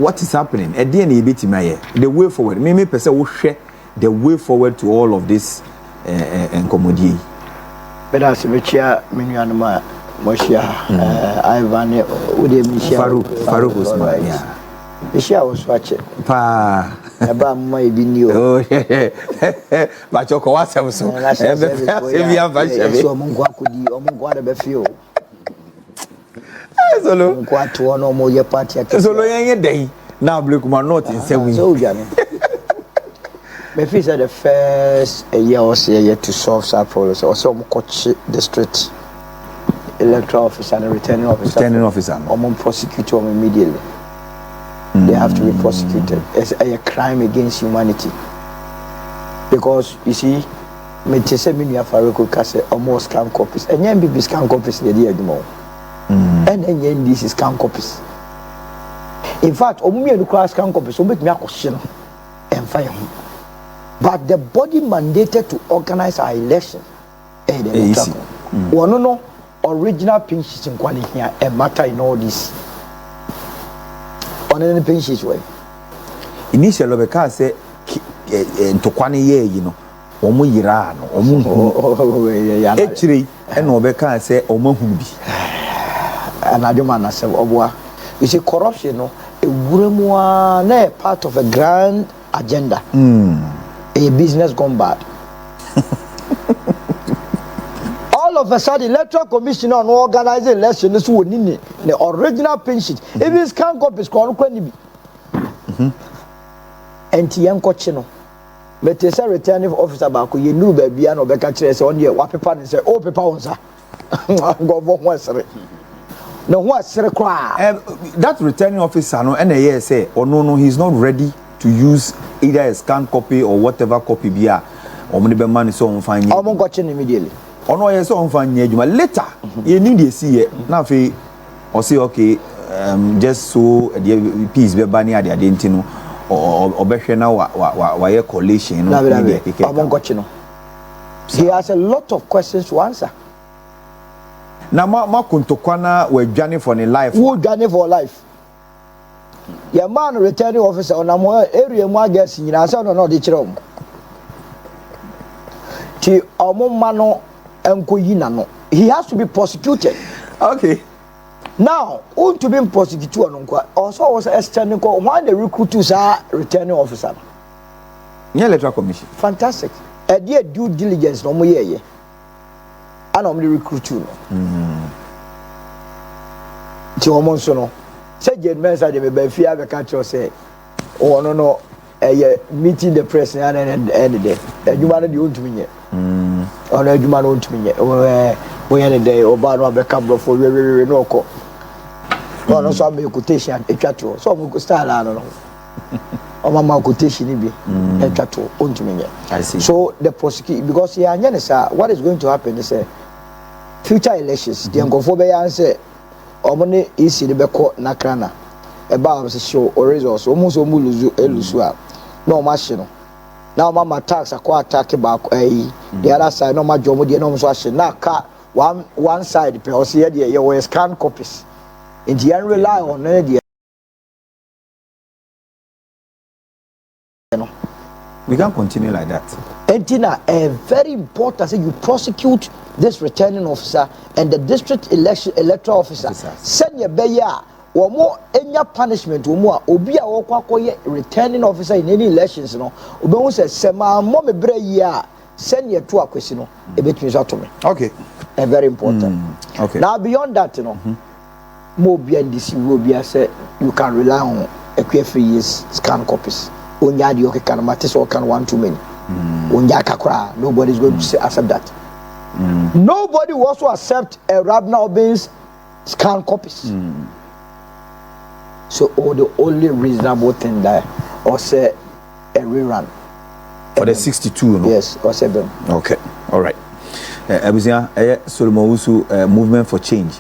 what is happening? A DNA bit in my the way forward. Maybe person will share the way forward to all of this commodity. But as we share, many animal, Moshia, Ivan, Farouk was my yeah. The share was watching. Pa. About my video. Oh, yeah. But you was so. So now Ablekumah not in 7 Me feel the first year or so yet to solve that problem. So some coach district electoral officer and returning officer. Or prosecute them immediately. They have to be prosecuted. It's a crime against humanity. Because you see, me say me near Farouk Kase almost scam copies. And NPP scam copies the day more. And then this is scam copies. In fact, Omumi and class scam copies will make me a question and fire him. But the body mandated to organize our election. One no original pinches in quality here and matter in all this. On any pinches way. Initially, because say to Kwani ye, you know, Omu Yirano, Omu actually, and Obeka say Omu Humbi. And I don't say, you see, corruption, no, a woman part of a grand agenda. A business gone bad. All of a sudden, electoral commission on organizing elections who need the original pension. If it's can't copy, it's called Kennedy. And Tian Cochino. But they say returning officer back, you knew baby and Obeka on your paper and say, oh, paper on, sir. Go for one, sir. No, what's the cry? That returning officer, no, NAA say, oh, no, he's not ready to use either a scan copy or whatever copy be or maybe man is so on fine. I'm going to immediately. Oh no, yes, on fine. Later, you need to see it. Now, or say okay, just so the piece be banny at the identity or better now, why collation. I'm going to he has a lot of questions to answer. Now, ma kuntokwana we journey for a life. Who journey for life? Your man returning officer on a more area more guess in our son or not the chrom. Ti Omomano and Kuyinano. He has to be prosecuted. Okay. Now, who to be prosecuted also was a standing call why the recruiters are returning officer. Yeah, electoral commission. Fantastic. A dear due diligence no more year. And I'm the recruit you. Ti say gentlemen say they be fear the catcher say oh no meeting the press and end day you man dey own to me oh no you man own to me we end day oba no be come for we no ko no so am quotation etwa to so am go start no o mama quotation ni bi etwa to own to me. I see. So the prosecute because here what is going to happen is future elections the nkofo be yan say omone isi de beko nakrana eba am show or results almost omuluzu elusu a na o ma hye no na o ma tax akwa attack back the other side no ma jomo de no so hye na ka one side pe o se ye de we scan copies and you rely on the we can continue like that. Entina, very important. Say you prosecute this returning officer and the district electoral officer. Send your beya or more any punishment or more. Obia or returning officer in any elections. No, Obo says Sema Mommy Breya. Send your to a question. A bit me to me. Okay, very important. Okay. Now beyond that, more beyond this, you will be say you can rely on a QF scan copies. Onyadi okay can matter or can want too many. Nobody is going to accept that. Nobody will also accept a Rabna Obin's scan copies. So the only reasonable thing there or say a rerun for the 62, no? Yes, or 7. Okay, all right. Abuzia Owusu Movement for Change,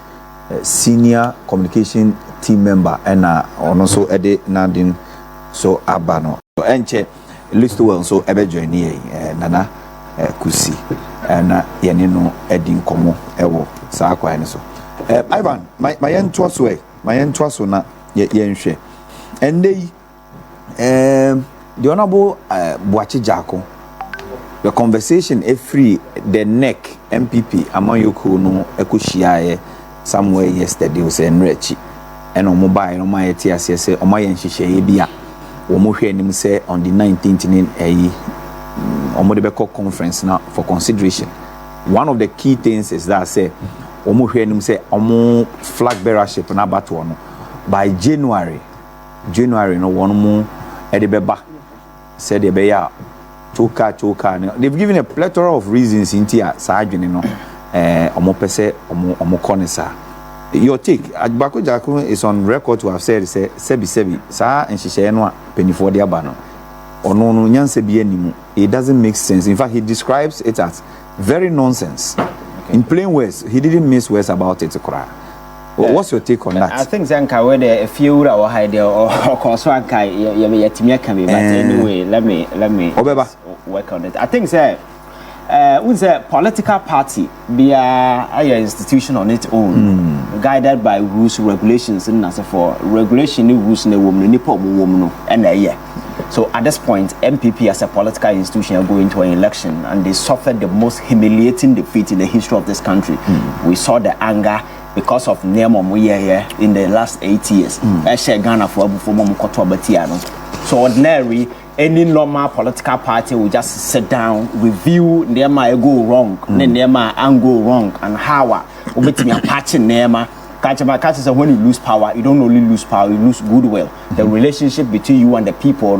senior communication team member, and also Ede Nadin so Abano. So enche list well so ebe join nana kusi na yene no edin komo ewo saa kwa ne so Ivan my yen to so na yen hwe And they the Honorable Boakye Agyarko, the conversation free the neck NPP among you no ekushia somewhere yesterday was enrechi and on mobile no my TSS say o my nhihye bia wo mo hwe nim say on the 19th in Omodebeko conference now for consideration. One of the key things is that say omo hwe nim say omo flag bearership na bato no by January no one mo edebeba said the bear choka they've given a plethora of reasons in tia sa adwene no omo pese omo konesa. Your take Akufo Addo is on record to have said say sebi sa nhihye no a penifo de aba no ono no nyanse bi animu. It doesn't make sense. In fact, he describes it as very nonsense. Okay. In plain words, he didn't miss words about it. What's your take on that? I think Zanka whether a few or hide or Koswanka you but anyway, let me work on it. I think with a political party be a institution on its own, guided by rules, regulations, and as for regulation rules in the woman, woman, and a year. So at this point, NPP as a political institution are going to an election, and they suffered the most humiliating defeat in the history of this country. We saw the anger because of Nemo here in the last 8 years. Ghana for so ordinary, any normal political party will just sit down, review Nema go wrong, Nema and go wrong, and how we patching Nema. Catch is when you lose power, you don't only lose power, you lose goodwill. The relationship between you and the people,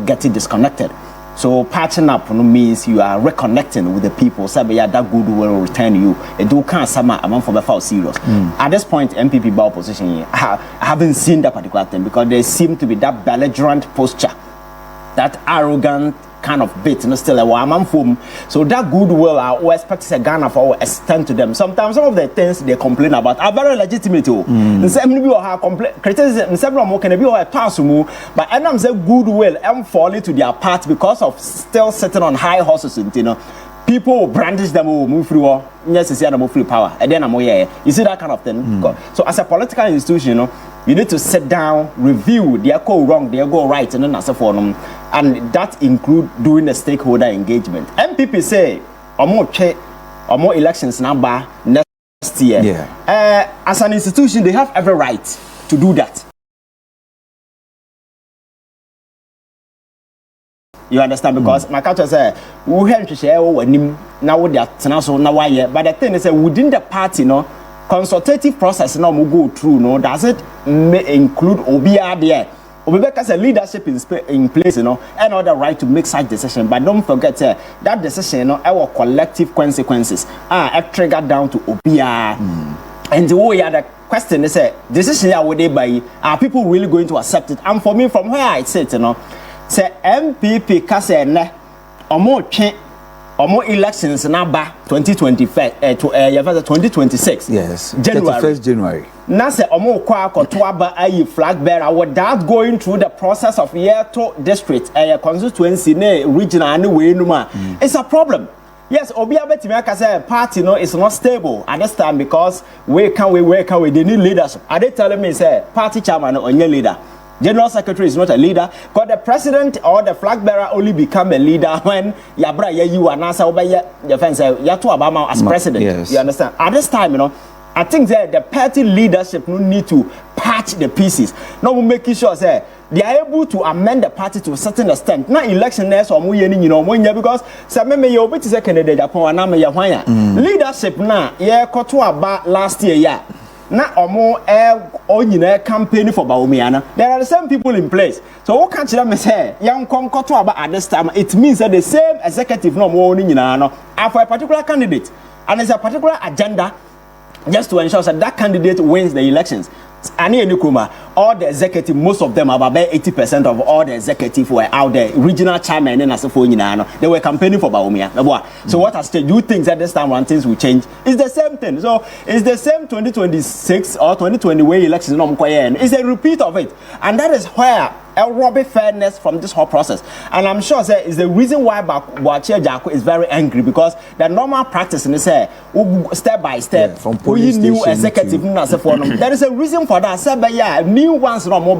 getting disconnected. So patching up means you are reconnecting with the people. So that goodwill will return you. It do can't summer among for the foul serious. At this point, MPP by opposition, I haven't seen that particular thing because there seem to be that belligerent posture, that arrogant kind of bit, still a woman form. So that goodwill, I expect Ghana for extend to them. Sometimes some of the things they complain about are very legitimate. Some people have criticism, several can be a pass but I'm saying goodwill and falling to their part because of still sitting on high horses. People will brandish them, move through, necessarily move through power, and then I'm you see that kind of thing. So as a political institution, you need to sit down, review, they go wrong, they go right, and then as a forum. And that include doing the stakeholder engagement. MPP say, or more elections number next year. Yeah. As an institution, they have every right to do that. You understand? Because my culture say, we have to share now that so now why? But the thing is, within the party, consultative process now we go through. Does it include OBR there? Because a leadership in place, and all the right to make such decision. But don't forget that decision, our collective consequences are triggered down to OBR. And the way the question is, decision would they buy? Are people really going to accept it? And for me, from where I sit, say MPP kase or more elections number 2025 to 2026. Yes, January. 31st January. Now say omo kwa kotoaba ayi flag bearer without going through the process of year to district constituency regional anyway it's a problem. Yes, obi abetimi aka say party is not stable at this time because we they need leadership. Are they telling me say party chairman or your leader? General Secretary is not a leader, because the president or the flag bearer only become a leader when Yabra you and Nasa your fans Yatu Obama as president. Yes. You understand? At this time, I think that the party leadership need to patch the pieces. Now we're making sure they are able to amend the party to a certain extent. Not election next or because some you bit is a Kennedy Agyapong leadership now, last year, na omo campaign for Bawumia. There are the same people in place. So what can't you say? Young come about at this time. It means that the same executive no more for a particular candidate, and there's a particular agenda just to ensure that candidate wins the elections. All the executive, most of them, about 80% of all the executive were out there. Regional chairman and they were campaigning for Bawumia. So what has changed? Do you think that this time around things will change? It's the same thing. So it's the same 2026 or 2020 elections. It's a repeat of it, and that is where a robbery fairness from this whole process. And I'm sure is the reason why Boakye Agyarko is very angry, because the normal practice in step by step from police new station executive there is a reason for that. Say new ones no more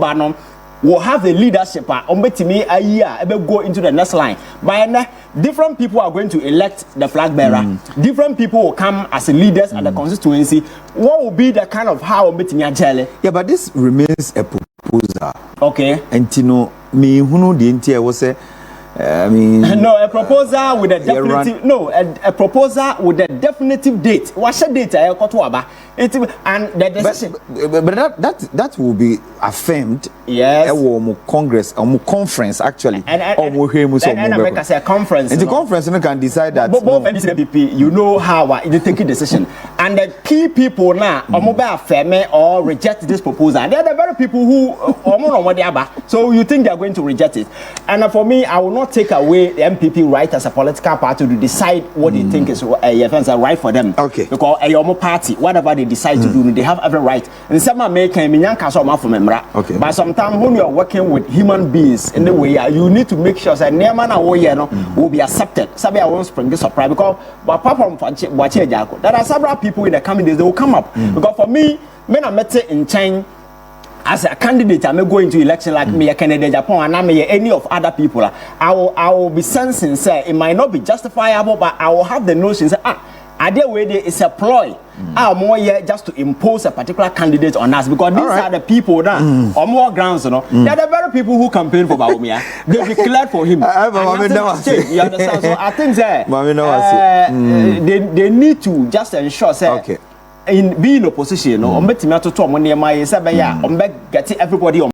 will have the leadership ombetimi a year go into the next line. By different people are going to elect the flag bearer. Different people will come as leaders at the constituency. What will be the kind of how ombetimi ajele? Yeah, but this remains a proposal. Okay. And you know, me who the entire was say. I mean, no, a proposal with a definitive. No, a proposal with a definitive date. What's the date? And the decision. But that will be affirmed. Yes. Congress, conference actually. And make us a conference. And the conference can decide that. Both NPP, you know how they take a decision. And the key people now, affirm or reject this proposal. They are the very people who so you think they are going to reject it. And for me, I will not take away the NPP right as a political party to decide what they think is right for them. Okay. Because a party, whatever they decide to do, they have every right. And some are making okay. But sometimes when you are working with human beings in the way, you need to make sure that will be accepted. Sabi I won't spring this surprise because apart from Boakye Agyarko, there are several people in the coming days they will come up. Because for me, when I met in China. As a candidate, I may go into election like me, Kennedy Agyapong, and I may any of other people. I will be sensing, say, it might not be justifiable, but I will have the notion, say, idea way there is a ploy. More just to impose a particular candidate on us because these are the people that on more grounds, you know. They are the very people who campaign for Bawumia. They declared for him. You understand? So I think that they need to just ensure, say. Okay. In being opposition, get everybody on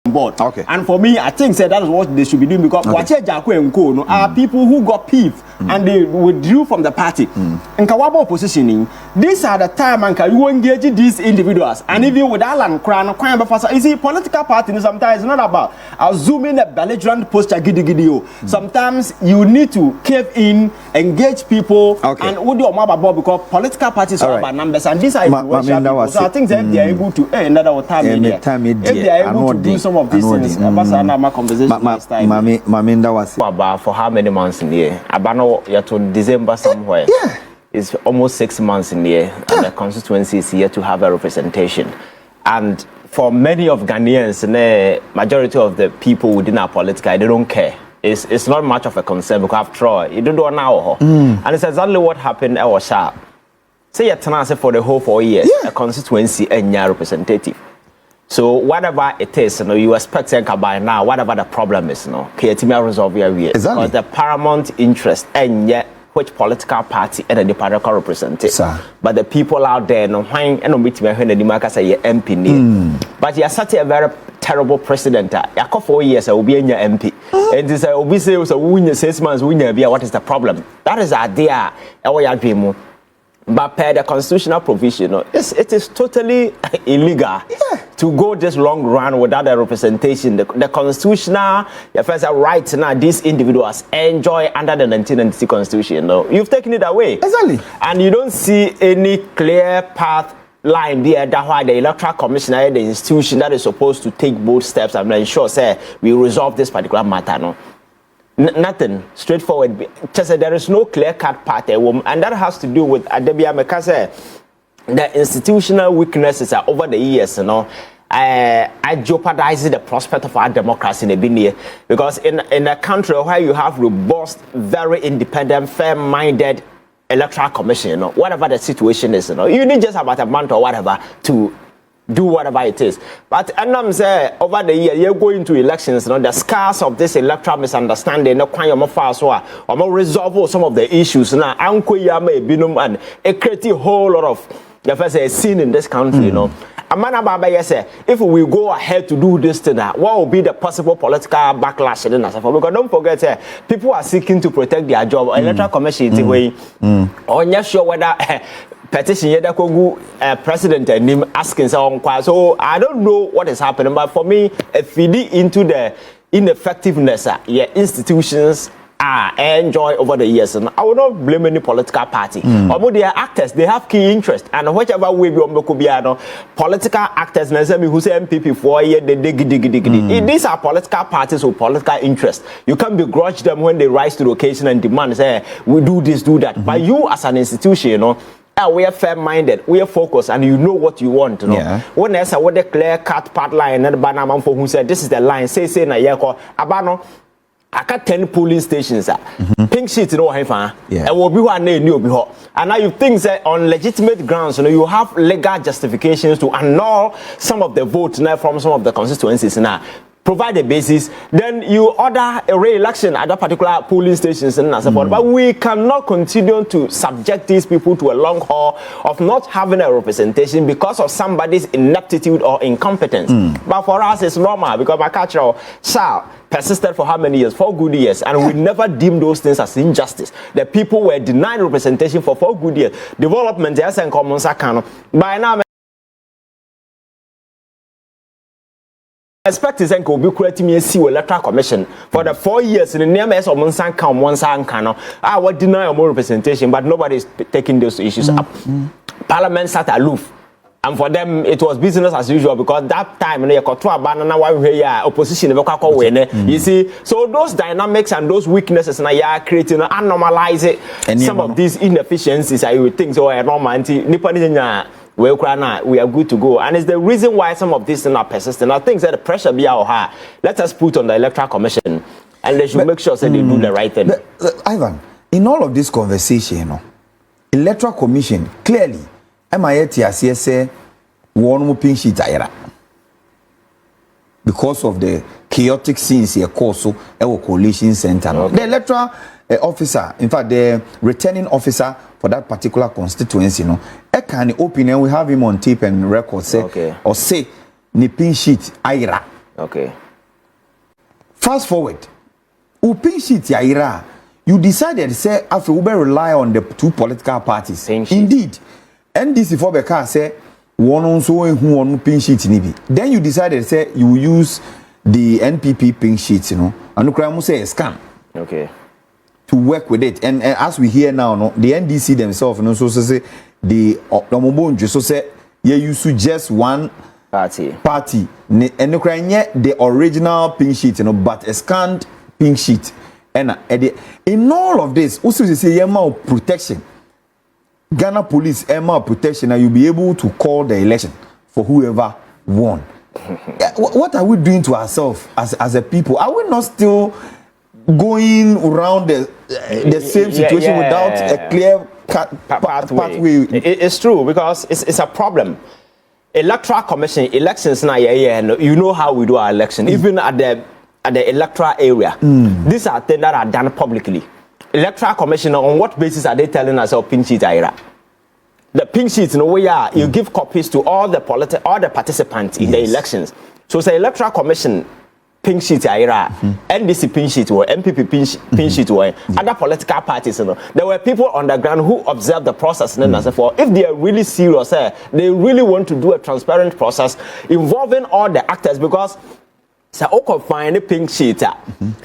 board. Okay. And for me, I think that is what they should be doing because Boakye Agyarko and Co are people who got peeved and they withdrew from the party. In Kawabo positioning, these are the time and you engage these individuals. And even with Alan Crown, you see, political party sometimes it's not about assuming a belligerent posture giddy. Sometimes you need to cave in, engage people, and what do you about because political parties are about numbers and these are influential. So I think that if they are able to another time, if they are able to do some of these things, my conversation about for how many months in the year? Abano to December somewhere. Yeah. It's almost 6 months in the year, and the constituency is here to have a representation. And for many of Ghanaians, the majority of the people within our political, they don't care. It's not much of a concern because after all, you don't know now. And it's exactly what happened at Owusu. Say you're tenant for the whole 4 years, a constituency and your representative. So whatever it is, you expect by now, whatever the problem is, can resolve your way. Exactly. Because the paramount interest and yet which political party and the political representative. But the people out there, MP. But you are such a very terrible president. After 4 years, I will be in your MP. And this will be say, so 6 months, what is the problem? That is the idea. But per the constitutional provision, it is totally illegal to go this long run without a representation. The constitutional right now, these individuals enjoy under the 1992 constitution. You've taken it away. Exactly. And you don't see any clear path line there that why the electoral commissioner, the institution that is supposed to take both steps and ensure we resolve this particular matter. Nothing straightforward. Just there is no clear-cut path, and that has to do with the institutional weaknesses over the years. I jeopardize the prospect of our democracy in a bit because in a country where you have robust, very independent, fair-minded electoral commission, whatever the situation is, you need just about a month or whatever to do whatever it is. But I'm saying over the year, you're going to elections, the scars of this electoral misunderstanding, resolve some of the issues. Now, and it creates a whole lot of scene in this country, if we go ahead to do this thing, what will be the possible political backlash? Because don't forget, people are seeking to protect their job. Electoral commission is way. Or not sure whether petition president and him asking so I don't know what is happening, but for me, feeding into the ineffectiveness, institutions enjoy over the years, and I will not blame any political party. Although they are actors, they have key interest, and whichever way political actors, who say NPP 4 years, they dig. These are political parties with political interest. You can't begrudge them when they rise to the occasion and demand, say, we do this, do that. But you as an institution, we are fair-minded, we are focused, and you know what you want. You know? Yeah. When there's a clear-cut part line, and the banana for who said this is the line, say na yeko abano. I got 10 polling stations. Pink sheet, you know, yeah. And will be one new be. And now you think that on legitimate grounds, you know, you have legal justifications to annul some of the votes now from some of the constituencies now. Provide a basis, then you order a re-election at that particular polling stations and so forth. But we cannot continue to subject these people to a long haul of not having a representation because of somebody's ineptitude or incompetence. But for us, it's normal because my culture persisted for how many years? 4 good years, and we never deemed those things as injustice. The people were denied representation for 4 good years. Development, yes, and common sakano. By now, expect is enko be creating me see electoral commission for the 4 years in the name of one san what deny more representation, but nobody is taking those issues up. Parliament sat aloof, and for them it was business as usual because that time they got to abandon opposition you see. So those dynamics and those weaknesses now creating anomalize some of these inefficiencies. I would think so normal we are good to go, and it's the reason why some of these things are persistent. I think that the pressure be out high. Let us put on the electoral commission, and they should make sure that they do the right thing. Ivan, in all of this conversation, you know, electoral commission clearly, MIATS say one more pink sheet because of the chaotic scenes here, also our coalition center. Okay. The electoral officer, in fact, the returning officer for that particular constituency, you know, can opinion we have him on tape and record say or say ni pin sheet Ira. Okay. Fast forward, pin sheet Ira, you decided say after we rely on the 2 political parties. Indeed, NDC for Beka say one on so who one pin sheet nibi. Then you decided say you use the NPP pin sheet, you know, and you say a scam. Okay. To work with it, and as we hear now, no, the NDC themselves, you know, so say the so say you use just one party, and the original pink sheet, you know, but a scanned pink sheet, and in all of this, also say you protection. Ghana police protection, and you'll be able to call the election for whoever won. What are we doing to ourselves as a people? Are we not still going around the same situation without a clear pathway? It's true because it's a problem. Electoral commission elections now, you know how we do our election, even at the electoral area. These are things that are done publicly. Electoral commission, on what basis are they telling us our pink sheet ira? The pink sheets, in a way, you give copies to all the participants in the elections. So say electoral commission pink sheet ira, NDC pink sheet or NPP pink sheet or other political parties. You know, there were people on the ground who observed the process. And as for if they are really serious, they really want to do a transparent process involving all the actors, because so find a pink sheet.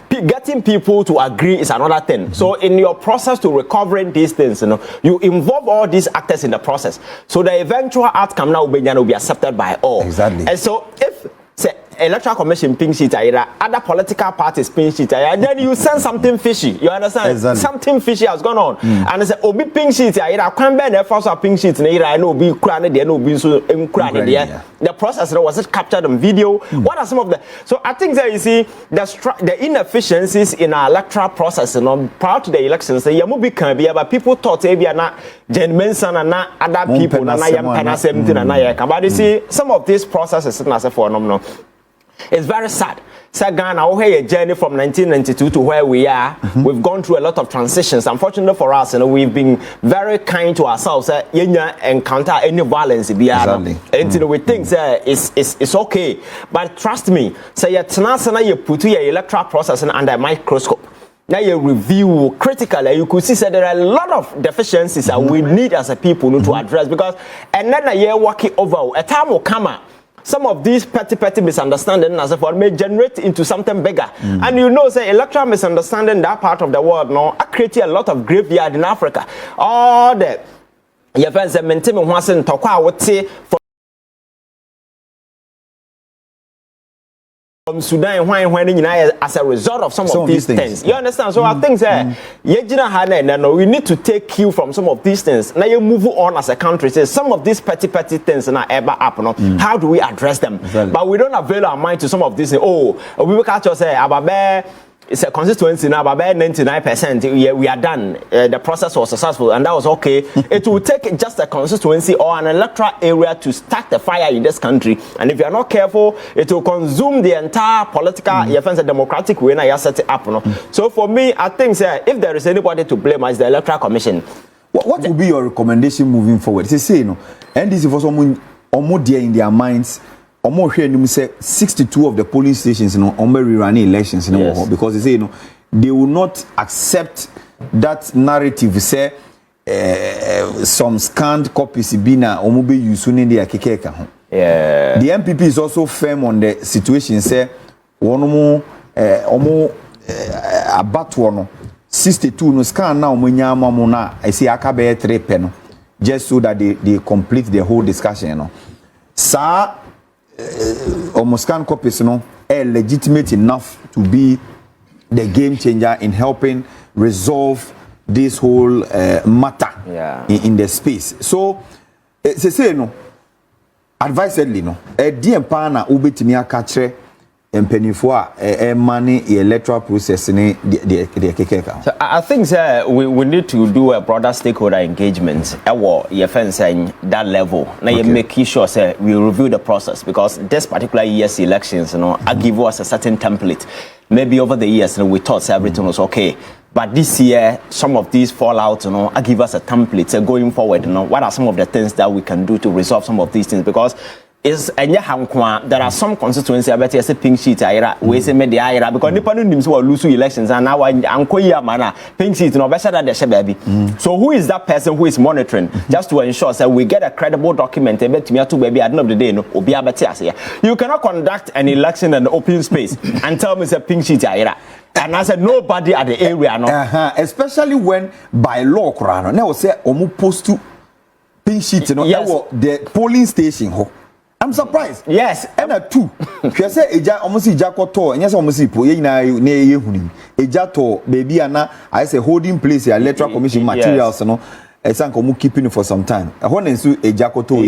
Getting people to agree is another thing. So in your process to recovering these things, you know, you involve all these actors in the process. So the eventual outcome now will be accepted by all. Exactly. And so if say electoral commission pink sheet other political parties pink sheet then you send something fishy. You understand? Exactly. Something fishy has gone on. And they say obi pink sheet can be the first pink sheet I know be crane there no be so there. The process was it captured on video. What are some of the so I think that you see the inefficiencies in our electoral process, you know, prior to the elections, but people thought maybe not genuine and not other people but you see some of these processes as a phenomenon. It's very sad. So Ghana, we a journey from 1992 to where we are. We've gone through a lot of transitions. Unfortunately for us, you know, we've been very kind to ourselves. Encounter any violence. Exactly. And we think it's okay. But trust me, say you put your electoral process under a microscope. Now you review critically, you could see that there are a lot of deficiencies that we need as a people to address, because and then a year working over a time will come. Some of these petty misunderstandings as if may generate into something bigger. And you know, say electoral misunderstanding that part of the world now create a lot of graveyard in Africa. All the events that maintain from from Sudan when as a result of some of these things. You understand? So I think we need to take cue from some of these things. Now you move on as a country. Say some of these petty things are ever up. How do we address them? Exactly. But we don't avail our mind to some of these. Oh, we will catch us say about it's a constituency now, about 99%. We are done. The process was successful, and that was okay. It will take just a constituency or an electoral area to start the fire in this country. And if you are not careful, it will consume the entire political, democratic way. Now you set it up. So for me, I think if there is anybody to blame, it's the Electoral Commission. What will be your recommendation moving forward? Say, NDC for someone or more dear in their minds. Omo hwe nim say 62 of the polling stations rerun elections because they say they will not accept that narrative say some scanned copies bina omo be use in their kekeka ho. Yeah. The NPP is also firm on the situation say omo abatuo no 62 no scan na omo nyama mo na I say aka be 3 pe no just so that they complete the whole discussion Sa almost scan copies legitimate enough to be the game changer in helping resolve this whole matter in the space. So say advisedly DM na ubetimi aka mpenifo money electoral process the kekeka. So I think we need to do a broader stakeholder engagement that level. Now you make sure we review the process because this particular year's elections I give us a certain template. Maybe over the years we thought everything was okay. But this year, some of these fallout, I give us a template going forward. What are some of the things that we can do to resolve some of these things? Because there are some constituencies I bet you say pink sheet we say media ira because nipa no nim say we lose elections and now ankoya mana pink sheet no better than the baby. So who is that person who is monitoring just to ensure that we get a credible document betimi to baby at the end of the day obi abeti ase. You cannot conduct an election in an open space and tell me say pink sheet ira. And I said nobody at the area especially when by law krano na we say omu post to pink sheet the polling station ho. I'm surprised. Yes. And a two. She say eja almost Jakoto, and yes, almost people, eja to baby Anna, I say holding place here, electoral commission materials, keeping it for some time. I want to see Jakoto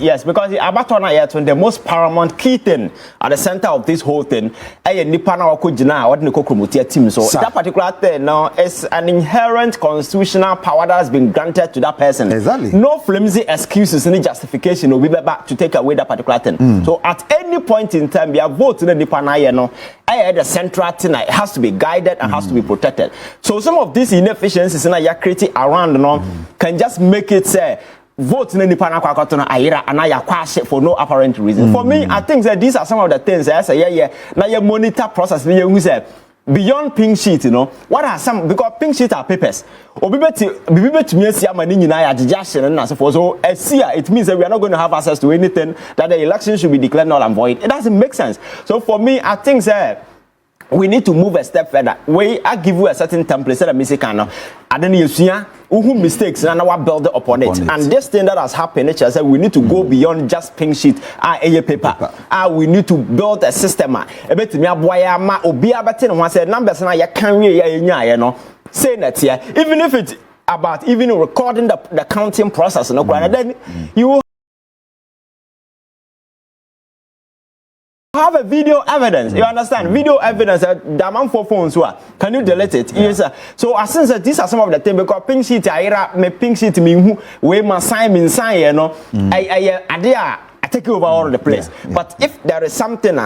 yes, because Abatona the most paramount key thing at the center of this whole thing, Nipana Kujina, what Nikokrumutia team. So that particular thing now is an inherent constitutional power that has been granted to that person. Exactly. No flimsy excuses, any justification will be back to take away that particular thing. So at any point in time, we are voting in Nipana, the central thing it has to be guided and has to be protected. So some of these inefficiencies in a creating around can just make it say vote in any panakwakoto ayira and I quash it for no apparent reason. For me, I think that these are some of the things I say now you monitor process we say beyond pink sheet what are some because pink sheet are papers it means that we are not going to have access to anything that the election should be declared null and void. It doesn't make sense. So for me, I think we need to move a step further. I give you a certain template that I don't know mistakes and I build upon it. And this thing that has happened, I said we need to go beyond just pink sheet paper. We need to build a system. Say that here, even if it's about even recording the counting process, then you have a video evidence. You understand? Video evidence that man for phones can you delete it? Yes, sir. So as since these are some of the things because pink sheet me pink sheet me we must sign I take over all the place. But if there is something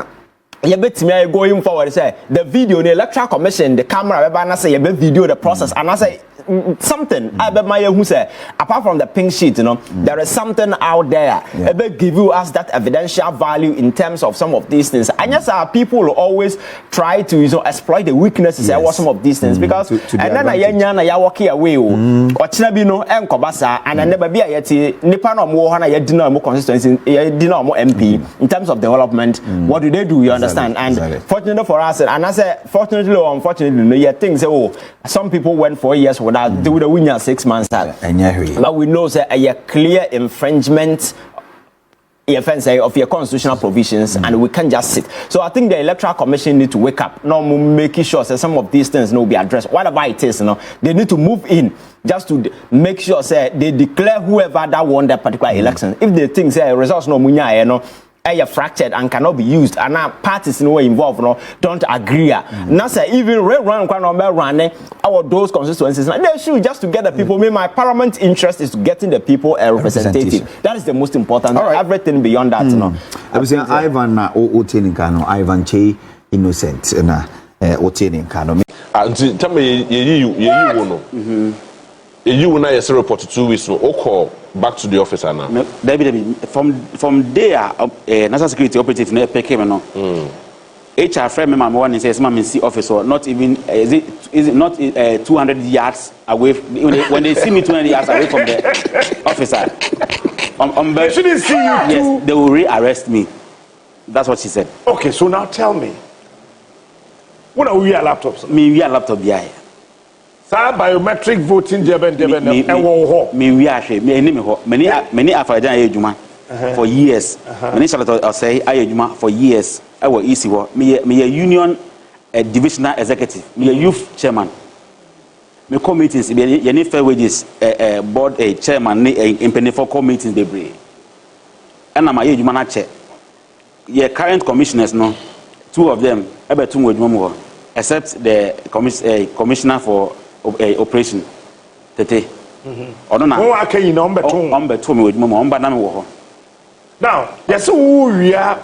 going forward, say the video, the electoral commission, the camera, say video the process, and I say something. Who say apart from the pink sheet, there is something out there. Give you us that evidential value in terms of some of these things. And yes, people will always try to exploit the weaknesses of some of these things because and then I walk away or chinabino and kobasa and I never be a yeti nipano more hana yedina more consistency yedina more MP in terms of development. What do they do? You understand? And fortunately for us, and I say fortunately or unfortunately, things some people went 4 years without they would win 6 months. But we know that a clear infringement of your constitutional provisions, and we can't just sit. So I think the Electoral Commission need to wake up. No, making sure that some of these things will be addressed. Whatever it is, they need to move in just to make sure they declare whoever that won that particular election. If they think results no munya are fractured and cannot be used, and now parties involved don't agree. Now say even run our those constituencies, they should just to get the people. My paramount interest is getting the people a representative. That is the most important. Right. Everything beyond that, I was saying Ivan Otini Kano, Ivan Che innocent na Otini Kano. Tell me, you na yes report 2 weeks no call back to the office now. David, from there, national security operative no came no. HR friend me one says man see officer not even is it not 200 yards away when they see me 200 yards away from the officer. They shouldn't see you. Yes, they will rearrest me. That's what she said. Okay, so now tell me, when are we at laptops? We are laptop yeah. Biometric voting many afajan ejuma for years. Many shall say ejuma for years. I was easy me a union divisional executive, me a youth chairman. Me committees ye need fair wages board chairman in penny for committees they bring. And I'm a ejuma na chair. Ye current commissioners no 2 of them ebetum wejuma except the commissioner for operation tete ono na who aka yi na ombeto me wedmo mo omba na me wo ho now yes who wia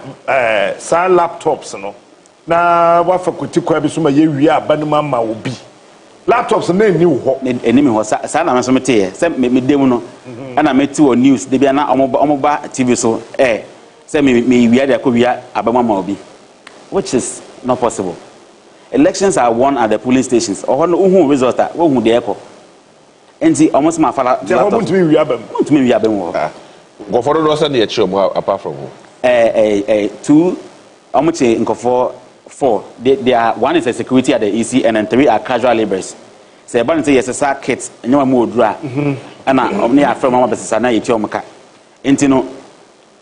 sa laptops no na wa fakulty kwa bi so ma ye wia abanuma ma obi laptops na eni wo ho eni me ho sa na me so mete ye se me dem no ana meti o news de bia na omoba TV so se me wia de akowia abama ma obi, which is not possible. Elections are won at the polling stations. Or who result that? Who they echo? And see, almost my father. They want to be Yabem. Want to be Yabem. Go for the rest of the children apart from who? 2, almost in for 4. They are 1 is a security at the EC, and then 3 are casual laborers. Say, about say yes, a kids, and you are more dry. And I'm near from my business, and I eat your maca. Intino,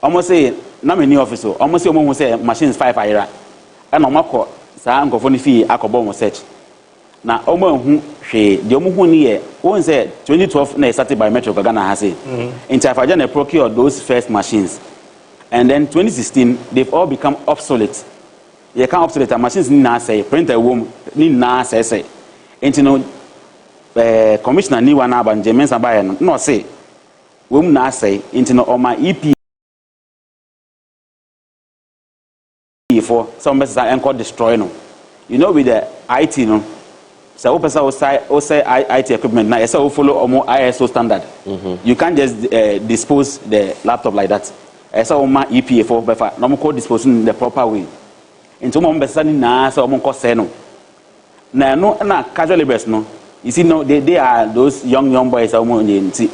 almost say, no many officer, almost almost say machines 5 ira, and on my court. Sa nkofo ni fi akobo mo search na omo hu hwe de omo hu ni ye won say 2012 na started biometric Ghana ha say Interfaja na procure those first machines, and then 2016 they've all become obsolete. You can obsolete machines ni na say printer wom ni na say intino commissioner ni wana ba Njemen Sabaye no say wom na say intino o ma EP for some messages and destroy no. You know with the IT no. So person will say IT equipment now. So follow more ISO standard. You can't just dispose the laptop like that. So my EPA for befa no more disposing in the proper way. Into more message na so more cost no. Na no na casual laborers no. You see no they are those young boys are more in see.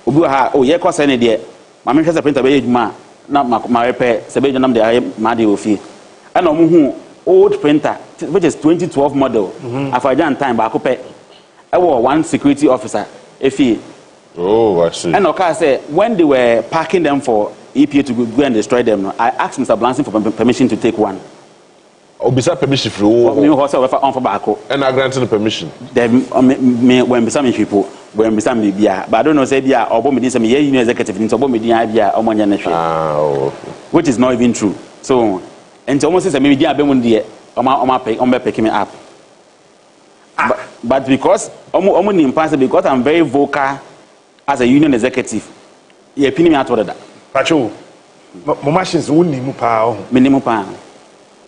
Obi ha oh ye cost any there. Mama hwe printer be ejuma na ma repair se be jonam dey ma dey ofi. And omo old printer which is 2012 model afajan time ba ko pe e wo one security officer efi. Oh, I see. And Oka said when they were packing them for EPA to go and destroy them, I asked Mr. Blanson for permission to take one. Obisa permission for me also on for back. And I granted the permission. Then when Bisami people when Bisami bia, but I don't know say bia or me some union executive in so me bia or money which is not even true. So and almost says maybe dia be one there on picking me up. But because because I'm very vocal as a union executive, you pin me out of that. Pacho, my machines won't need pa. Minimum pa.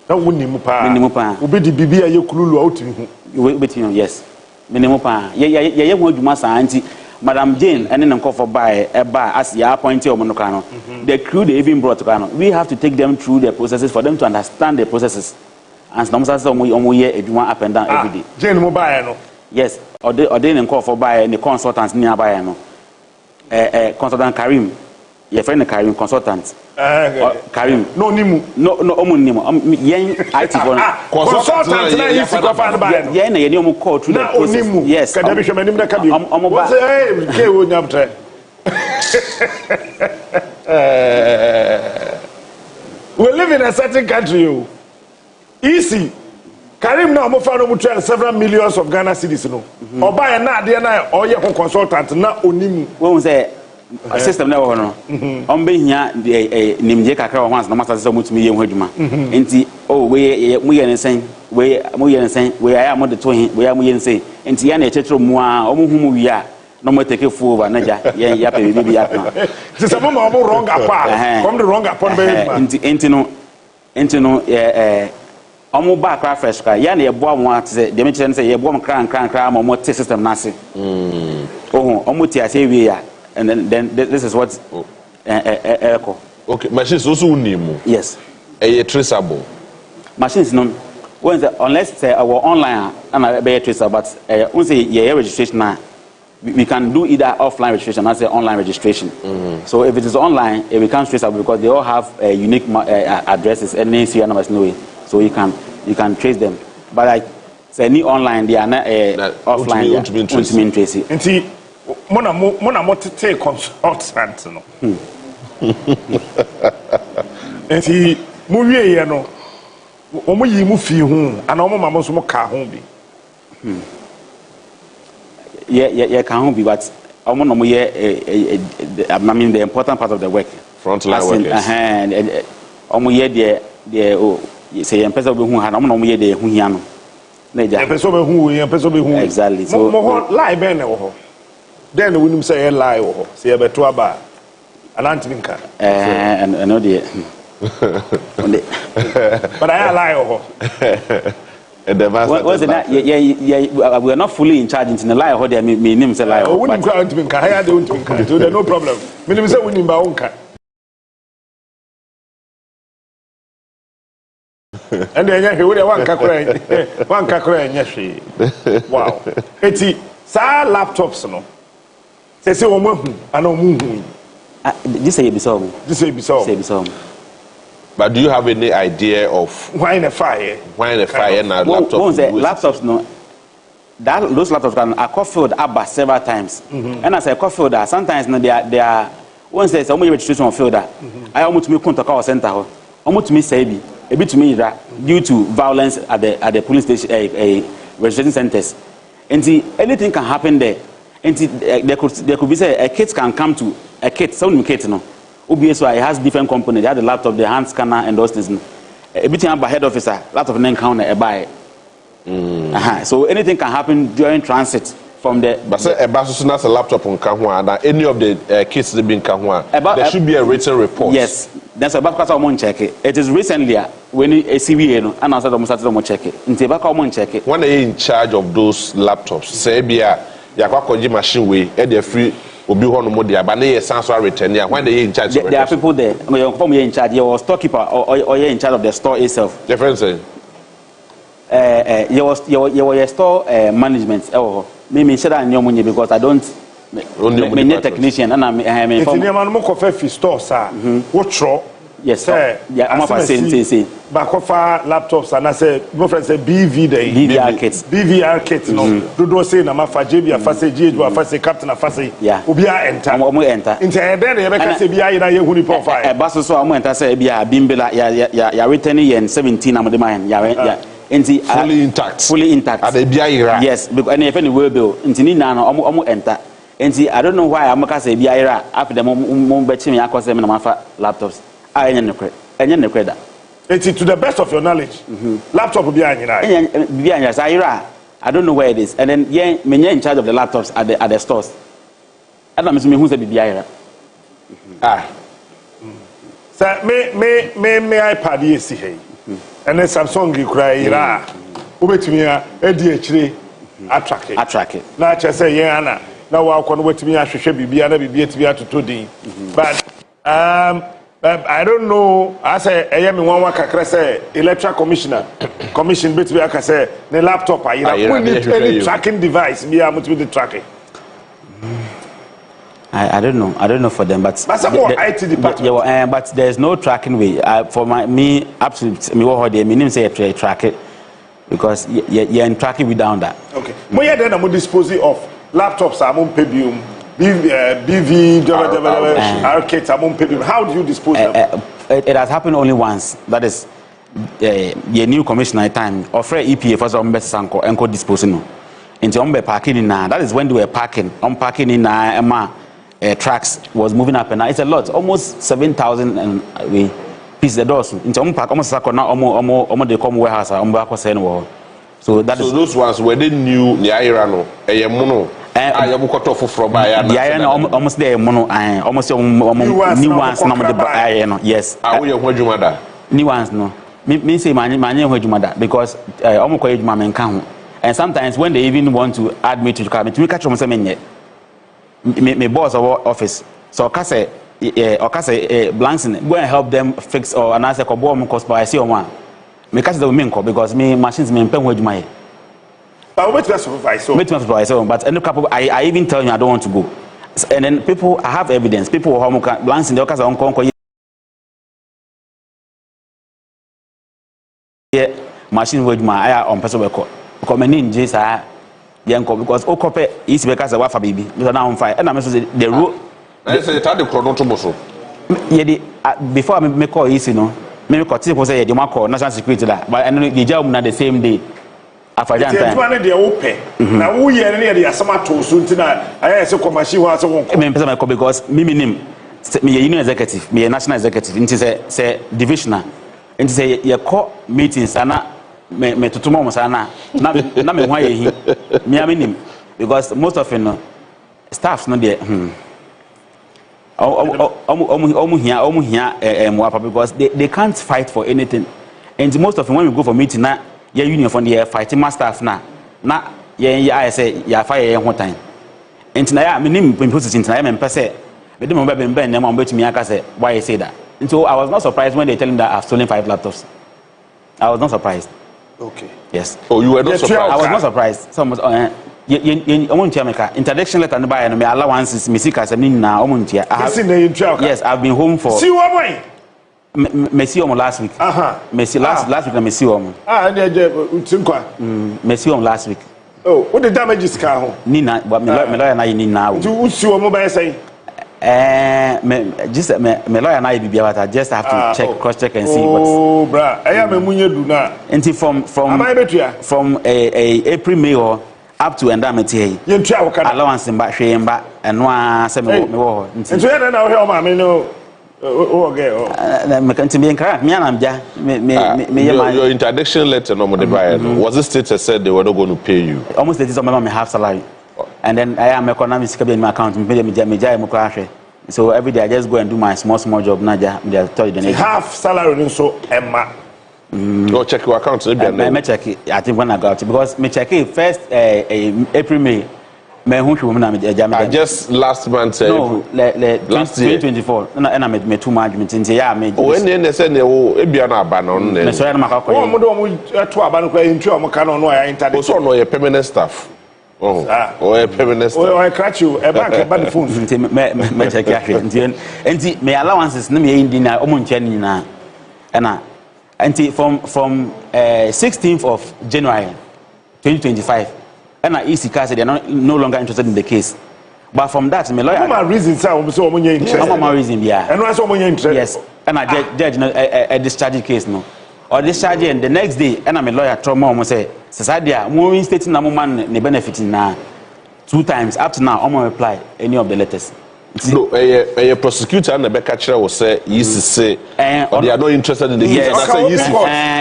No, wouldn't need pa. Minimum pa. Ubi the BB you kulu out to you between yes. Minimum pa. Yeah, want to master auntie. Madam Jane and then call for buy a bar as you appointed Monocano. The crew they even brought to Kano. We have to take them through the processes for them to understand the processes. And some year it one up and down every day. Jane mobile no. Yes, or they didn't call for buy the consultants nearby no. Consultant Karim, your friend Karim consultant. Karim. No nimu. No nimu. Yen IT consultant na yi siko fa buy no. Yen na yen omo call through the process. Yes. Ka debi hwema nim na ka bi. Omo ba. Say ke wo nyamtre. live in a certain country. Easy. Karim now found several millions of Ghana cedis. Or buy a na dia or your consultant na onimu. When we say a system never no. Being here the Nimje Kakra once no matter so much million weduma. Enti oh we insane. We insane. We are more the twin. We are insane. Enti ya na chetro mu a omuhumu wi a no more take full over naja ya pe bibi ya kan. Some of them wrong apart. Come the wrong upon baby. Enti no omo ba kra fresh ka ya na ye boa mo atse de me kire say ye boa mo kran mo te system na se omo ti ase wi ya and then this is what echo. Okay, machines also unimu. Yes. Traceable. Machines no unless say our online and be traceable, but we say yeah registration na we can do either offline registration or say online registration. So if it is online, it becomes traceable because they all have unique addresses and names here numbers no way. So you can trace them. But like say any online they are not offline. Ultimate trace. Nti mona mo take consultant no. Nti mo wie ye no omo yi mu fi hu ana omo mamo so mo ka ho bi. Yeah, can be, but I mean the important part of the work. Frontline workers. Say person who had exactly. So lie ben then we him say lie say beto aba anantiminka and I know the but I lie we are not fully in charge in the lie. There, me name say lie. No problem. Me name say we nimba onka. And then you we one kakura nyehwe. Wow. Eti sa laptops no. Say omo hu ana omo hu. This say biso. But do you have any idea of why in a fire? Now laptops no. Those laptops can are coffeed up several times. And as a coffeed, sometimes no, they are once there's only registration of fielder. I almost me contact our center. Almost me say a bit to me due to violence at the police station registration centers. And anything can happen there. And there could be say a kid can come to a kid, some kid no. OBSY has different components. They have the laptop, the hand scanner, and those things. Everything about head officer, laptop and encounter a buy. So anything can happen during transit from the. But say a basus a laptop on Kahua, and any of the kids that been Kahua, there should be a written report. Yes, that's about because check it. It is recently when a CVA and I said almost check it. In Tebaka check it. When they in charge of those laptops, say be a Yakwakoji machine way, and they're free. Obi ho no mo dia ba na ye sanso return ya when they in charge there are people there you in charge your storekeeper or you in charge of the store itself different say your store management me share that your money because I don't me net technician and I'm inform if you man mo coffee fi store sir what tro yes sir yeah I'm for say ba coffee laptops and I say my friend say BVR kits no do say na ma fa JB afase GH afase captain afase obi a enter omo enter into then e be ka say bia na ye huni profile e baso so omo enter say bia bimbela ya returning yen 17 amode man ya fully intact and bia ira yes because any any way bill into ni na no omo enter enti I don't know why am ka say bia ira after them mo be chi me akose me na ma fa laptops enye nekre da. To the best of your knowledge, laptop will be anyira. I don't know where it is. And then me in charge of the laptops at the stores. I don't know who's the BBI. Sir, me iPad yes here. And then Samsung you cry ira. Ubetumi a ADHD attract it. Na che say yen ana. Na wa ko no wetumi ahwehwe bibia na bibia tibi atoto din. But I don't know. I say I am one kakra say electoral commission bit be aka say the laptop we need any tracking device be able to be tracking. I don't know for them, but IT department. But there's no tracking way. For me absolutely me what they mean say track it because you're in tracking without that. Okay. But yeah then I'm disposing of laptops I'm on PBM. BV arcades among people. How do you dispose them? it has happened only once. That is the new commissioner at time offer EPA for some best sanko and co disposing into parking in that is when they were unpacking in tracks was moving up, and it's a lot, almost 7,000 and pieces the doors into almost now they come warehouse so that is those ones were they new the irano the iron almost there mono almost new ones no yes new ones no me say manye because almost and sometimes when they even want to add me to the catch them say me boss of office so okase Blanks go and help them fix or an answer cost by I see one me catch them because me machines me pen wejuma but any couple I even tell you I don't want to go, and then people I have evidence people who Blanks in the okase on machine wejuma I on person record because me ninja say because okope is because wafa baby because now on fire and I say the rule I say it had the chrono to boso before I make call easy no me call say the one call national security that but and the job na the same day after that time the dey open na wo ye ne dey asama to so ntina I say commercial one so won me person call because me union executive me national executive nti say divisional nti say ye call meetings ana me tutuma mo sana na me hwan ye hi me aminim because most of you staffs no there because they can't fight for anything, and most of them when we go for meeting na your union from the fighting my staff na I say ya fire one time and na ya me nim position na me pese me dem be ben na mo betumi aka say why you say that. And so I was not surprised when they telling that I've stolen 5 laptops. I was not surprised. Okay. Yes. Oh, you were not surprised? I was not surprised. Some interdiction letter and buy and allowances, yes, I've been home for. See what way? Messi last week. Messi last week. Messi Messi last week. Oh, what the damages car? Nina, but me lawyer and I need now. You see what mobile say? Just me lawyer and I be but I just have to check, cross check and see what. Oh, bruh, I am a munye do na. Until from April, May or up to endowment here. You try allowance in back and one 7 more. And so I don't know how my no. Your interdiction letter was the state said they were not going to pay you. Almost the some of my half salary. And then I am economics in my account. So every day I just go and do my small job. Half salary so Emma. Go check your account. I check it. I think when I got it because me check it first April May. Just last month. No, last 2024. And I made 2 management in the year. When they said they will be an abanon. So also know a permanent staff. Oh, a permanent staff. Oh, I catch you. A bank about the phone. And my allowances, no me in dinner, and from 16th of January 2025. And I easy said they are no longer interested in the case. But from that, my lawyer. What reason, sir? So many interest. What reason? Yeah. And why so many interest? Yes. And I judge a discharge case no. Or discharge and the next day, and I'm a lawyer. Trauma almost say society are moving stating a man ne benefiting now 2 times up to now. I'm gonna reply any of the letters. No, a prosecutor and the Becca will say, used to say, they are not interested in the case.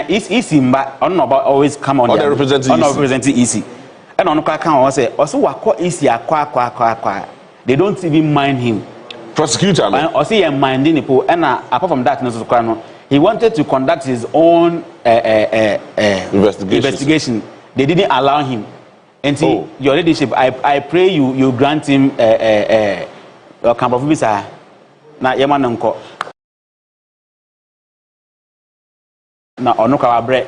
It's easy, but I'm not always come on. They represent easy. And on the account, say, also, what is kwa. They don't even mind him. Prosecutor, or see him minding the pool. And apart from that, he wanted to conduct his own investigation. They didn't allow him. And see, your leadership, I pray you grant him your camp of visa. Now, Yaman uncle. Now, Onoka bread.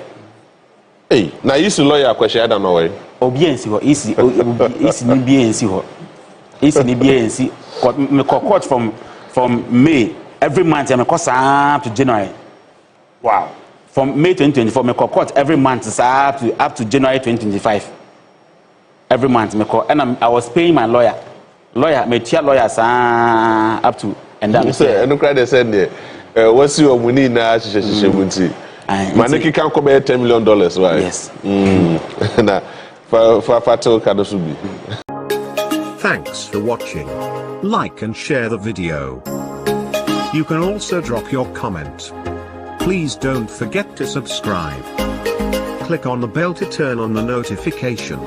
Hey, now you see lawyer question, I don't know why. Obedience, easy BNC. Easy BNC. Me court from May every month. I me court up to January. Wow. From May 2024, me court every month up to January 2025. Every month me court, and I was paying my lawyer. Me tier lawyers up to and that. Say, I don't cry. They said what's your money na hyehyɛ Maneki can come $10 million, right? Yes. Na fatal kind be. Thanks for watching. Like and share the video. You can also drop your comment. Please don't forget to subscribe. Click on the bell to turn on the notification.